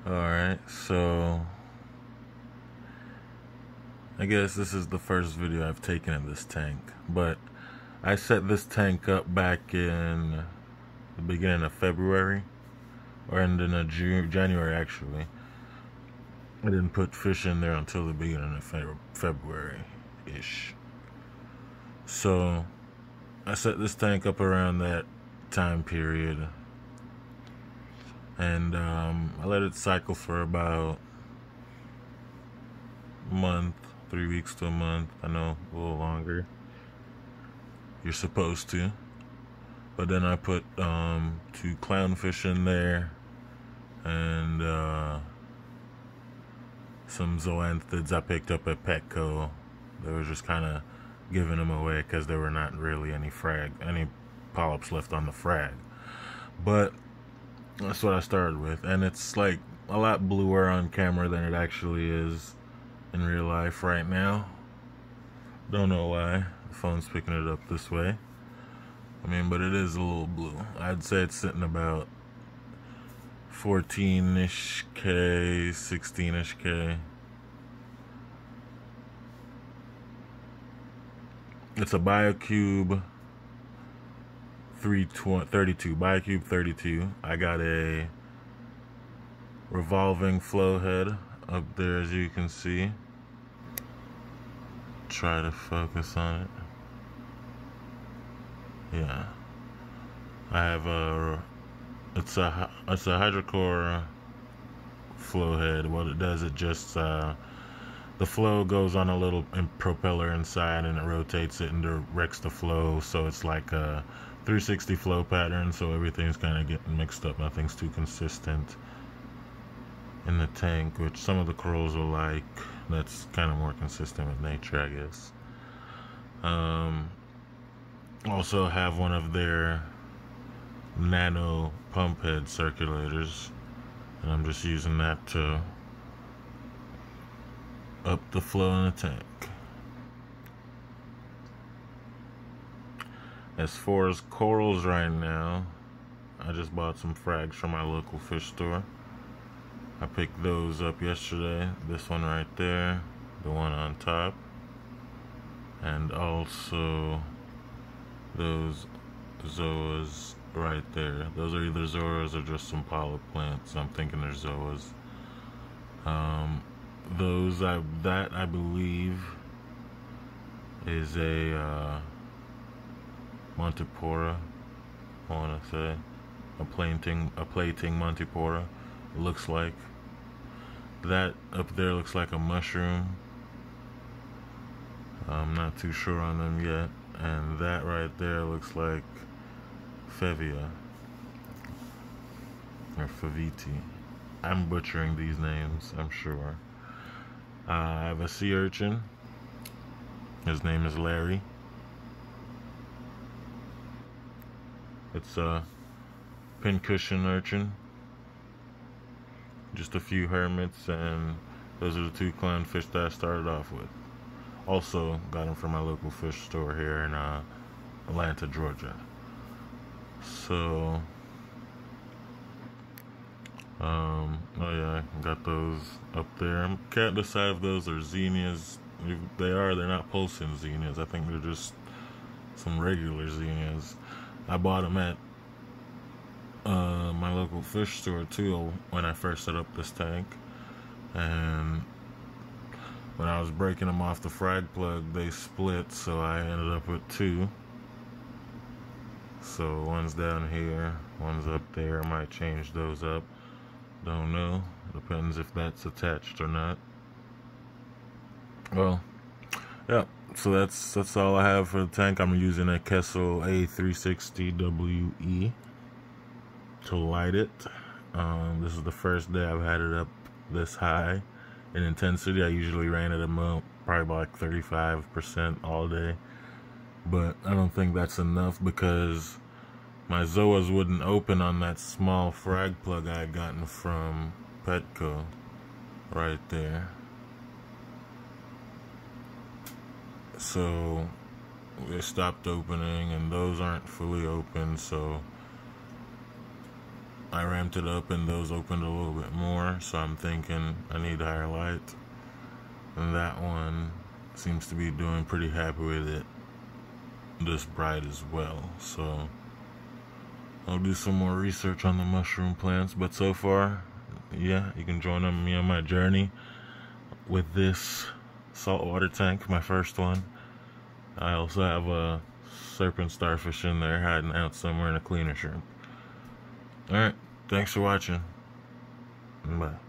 Alright, so I guess this is the first video I've taken of this tank, but I set this tank up back in the beginning of February, or ending of January actually. I didn't put fish in there until the beginning of February-ish. So I set this tank up around that time period, and I let it cycle for about a month, 3 weeks to a month. I know, a little longer. You're supposed to. But then I put 2 clownfish in there, and some zoanthids I picked up at Petco. They were just kind of giving them away because there were not really any polyps left on the frag. But that's what I started with, and it's like a lot bluer on camera than it actually is in real life right now. Don't know why the phone's picking it up this way. I mean, but it is a little blue. I'd say it's sitting about 14-ish K, 16-ish K. It's a Biocube 32, Biocube 32. I got a revolving flow head up there, as you can see. Try to focus on it. Yeah, I have it's a hydrocore flow head. What it does, it just the flow goes on a little propeller inside, and it rotates it and directs the flow, so it's like a 360 flow pattern, so everything's kind of getting mixed up. Nothing's too consistent in the tank, which some of the corals will like. That's kind of more consistent with nature, I guess. Also have one of their nano pump head circulators, and I'm just using that to up the flow in the tank. As far as corals right now, I just bought some frags from my local fish store. I picked those up yesterday. This one right there, the one on top, and also those zoas right there. Those are either zoas or just some polyp plants. I'm thinking they're zoas. That I believe is a Montipora. I want to say a plating Montipora. It looks like that up there. Looks like a mushroom. I'm not too sure on them yet. And that right there looks like Fevia or Faviti. I'm butchering these names, I'm sure. I have a sea urchin. His name is Larry. It's a pincushion urchin. Just a few hermits, and those are the 2 clownfish that I started off with. Also got them from my local fish store here in Atlanta, Georgia. So, oh yeah, I got those up there. I can't decide if those are zinnias. If they're not pulsing zinnias. I think they're just some regular zinnias. I bought them at my local fish store too when I first set up this tank, and when I was breaking them off the frag plug, they split, so I ended up with 2. So one's down here, one's up there. I might change those up. Don't know. Depends if that's attached or not. Well, yeah. So that's all I have for the tank. I'm using a Kessel A360WE to light it. This is the first day I've had it up this high in intensity. I usually ran it probably about like 35% all day, but I don't think that's enough because my zoas wouldn't open on that small frag plug I had gotten from Petco right there. So they stopped opening, and those aren't fully open, so I ramped it up and those opened a little bit more, so I'm thinking I need higher light. And that one seems to be doing pretty happy with it this bright as well. So I'll do some more research on the mushroom plants, but so far, yeah, you can join me on my journey with this saltwater tank, my first one. I also have a serpent starfish in there hiding out somewhere in a cleaner shrimp. Alright, thanks for watching. Bye.